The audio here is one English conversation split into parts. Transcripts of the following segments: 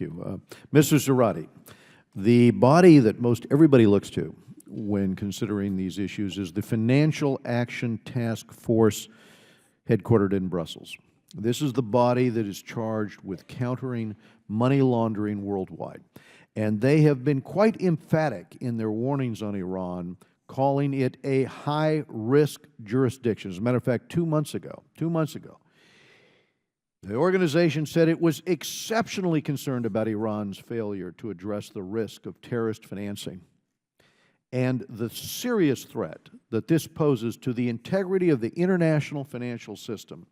you. Mr. Zarate, the body that most everybody looks to when considering these issues is the Financial Action Task Force headquartered in Brussels. This is the body that is charged with countering money laundering worldwide. And they have been quite emphatic in their warnings on Iran, calling it a high-risk jurisdiction. As a matter of fact, 2 months ago, the organization said it was exceptionally concerned about Iran's failure to address the risk of terrorist financing and the serious threat that this poses to the integrity of the international financial system.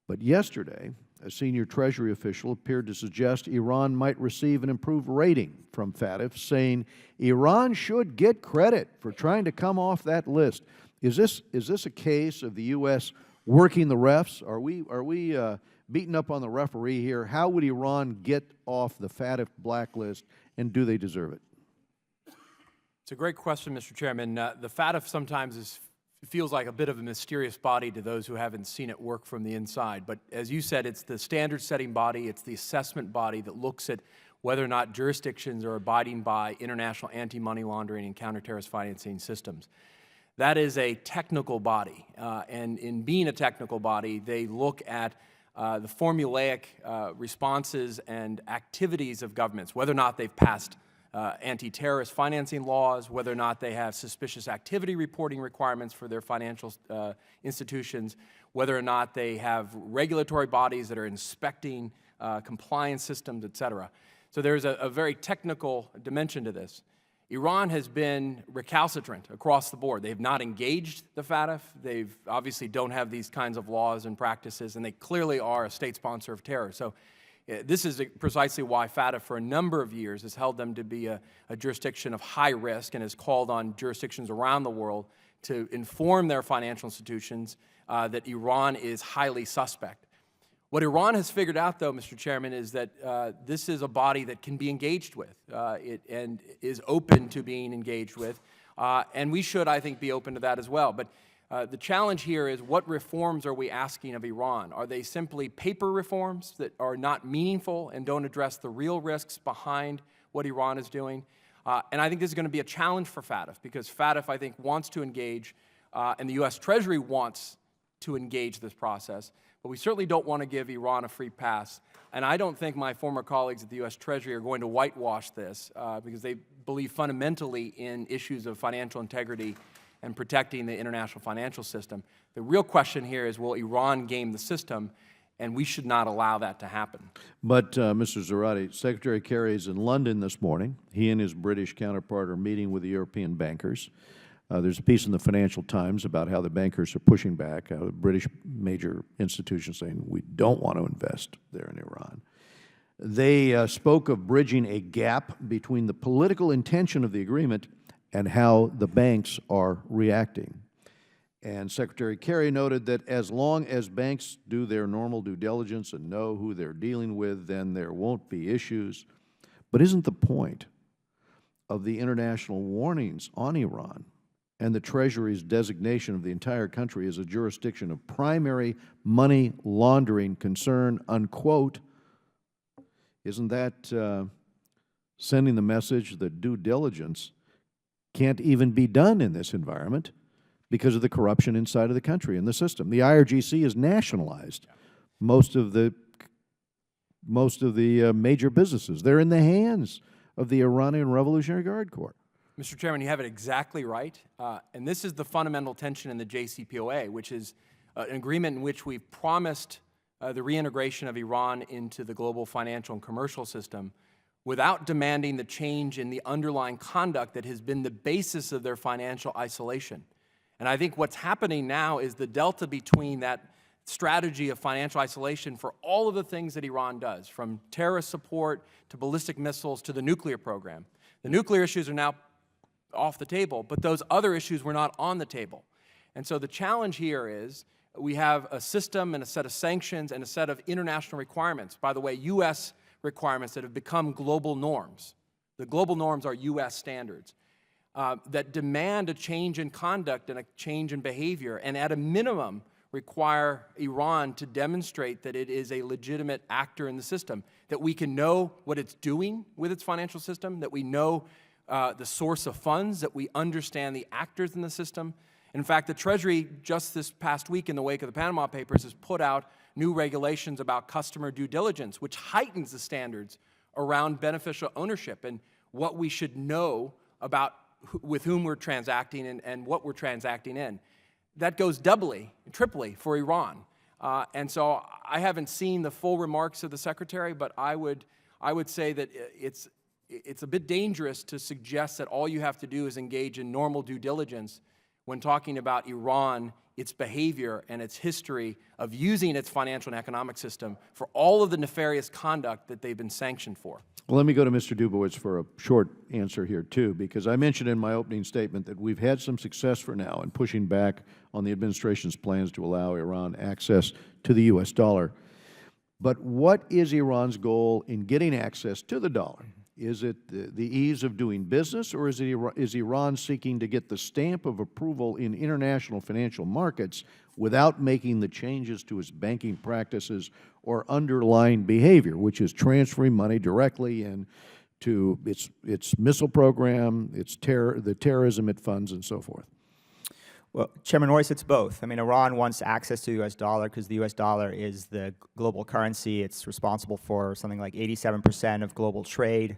But yesterday, a senior Treasury official appeared to suggest Iran might receive an improved rating from FATF, saying Iran should get credit for trying to come off that list. Is this a case of the U.S. working the refs? Are we beating up on the referee here? How would Iran get off the FATF blacklist, and do they deserve it? It's a great question, Mr. Chairman. The FATF sometimes feels like a bit of a mysterious body to those who haven't seen it work from the inside. But as you said, it's the standard-setting body. It's the assessment body that looks at whether or not jurisdictions are abiding by international anti-money laundering and counter-terrorist financing systems. That is a technical body. And in being a technical body, they look at the formulaic responses and activities of governments, whether or not they've passed anti-terrorist financing laws, whether or not they have suspicious activity reporting requirements for their financial institutions, whether or not they have regulatory bodies that are inspecting compliance systems, et cetera. So there's a very technical dimension to this. Iran has been recalcitrant across the board. They have not engaged the FATF. They obviously don't have these kinds of laws and practices, and they clearly are a state sponsor of terror. So this is precisely why FATF for a number of years has held them to be a jurisdiction of high risk and has called on jurisdictions around the world to inform their financial institutions that Iran is highly suspect. What Iran has figured out, though, Mr. Chairman, is that this is a body that can be engaged with and is open to being engaged with. And we should, I think, be open to that as well. But the challenge here is, what reforms are we asking of Iran? Are they simply paper reforms that are not meaningful and don't address the real risks behind what Iran is doing? And I think this is going to be a challenge for FATF, because FATF, I think, wants to engage, and the U.S. Treasury wants to engage this process. But we certainly don't want to give Iran a free pass. And I don't think my former colleagues at the U.S. Treasury are going to whitewash this because they believe fundamentally in issues of financial integrity and protecting the international financial system. The real question here is, will Iran game the system? And we should not allow that to happen. But, Mr. Zarate, Secretary Kerry is in London this morning. He and his British counterpart are meeting with the European bankers. There's a piece in the Financial Times about how the bankers are pushing back, how the British major institutions saying we don't want to invest there in Iran. They spoke of bridging a gap between the political intention of the agreement and how the banks are reacting. And Secretary Kerry noted that as long as banks do their normal due diligence and know who they're dealing with, then there won't be issues. But isn't the point of the international warnings on Iran and the Treasury's designation of the entire country as a jurisdiction of primary money laundering concern, unquote, isn't that sending the message that due diligence can't even be done in this environment because of the corruption inside of the country and the system? The IRGC is nationalized. Most of the major businesses, they're in the hands of the Iranian Revolutionary Guard Corps. Mr. Chairman, you have it exactly right. And this is the fundamental tension in the JCPOA, which is an agreement in which we've promised the reintegration of Iran into the global financial and commercial system without demanding the change in the underlying conduct that has been the basis of their financial isolation. And I think what's happening now is the delta between that strategy of financial isolation for all of the things that Iran does, from terrorist support to ballistic missiles to the nuclear program. The nuclear issues are now off the table, but those other issues were not on the table. And so the challenge here is we have a system and a set of sanctions and a set of international requirements. By the way, U.S. requirements that have become global norms. The global norms are U.S. standards that demand a change in conduct and a change in behavior, and at a minimum require Iran to demonstrate that it is a legitimate actor in the system, that we can know what it's doing with its financial system, that we know the source of funds, that we understand the actors in the system. In fact, the Treasury just this past week in the wake of the Panama Papers has put out new regulations about customer due diligence, which heightens the standards around beneficial ownership and what we should know about with whom we're transacting and what we're transacting in. That goes doubly, triply for Iran. And so I haven't seen the full remarks of the Secretary, but I would say that it's a bit dangerous to suggest that all you have to do is engage in normal due diligence when talking about Iran, its behavior, and its history of using its financial and economic system for all of the nefarious conduct that they've been sanctioned for. Well, let me go to Mr. Dubowitz for a short answer here, too, because I mentioned in my opening statement that we've had some success for now in pushing back on the administration's plans to allow Iran access to the U.S. dollar. But what is Iran's goal in getting access to the dollar? Is it the ease of doing business, or is Iran seeking to get the stamp of approval in international financial markets without making the changes to its banking practices or underlying behavior, which is transferring money directly into its missile program, the terrorism it funds, and so forth? Well, Chairman Royce, it's both. I mean, Iran wants access to the U.S. dollar because the U.S. dollar is the global currency. It's responsible for something like 87% of global trade,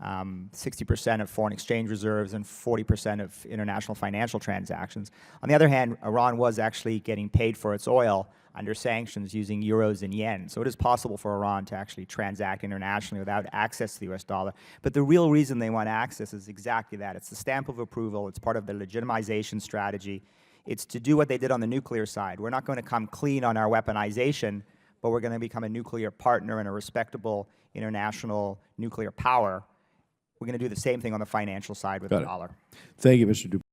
60% of foreign exchange reserves, and 40% of international financial transactions. On the other hand, Iran was actually getting paid for its oil under sanctions using euros and yen. So it is possible for Iran to actually transact internationally without access to the U.S. dollar. But the real reason they want access is exactly that. It's the stamp of approval. It's part of the legitimization strategy. It's to do what they did on the nuclear side. We're not going to come clean on our weaponization, but we're going to become a nuclear partner and a respectable international nuclear power. We're going to do the same thing on the financial side with the dollar. Thank you, Mr. Dubowitz.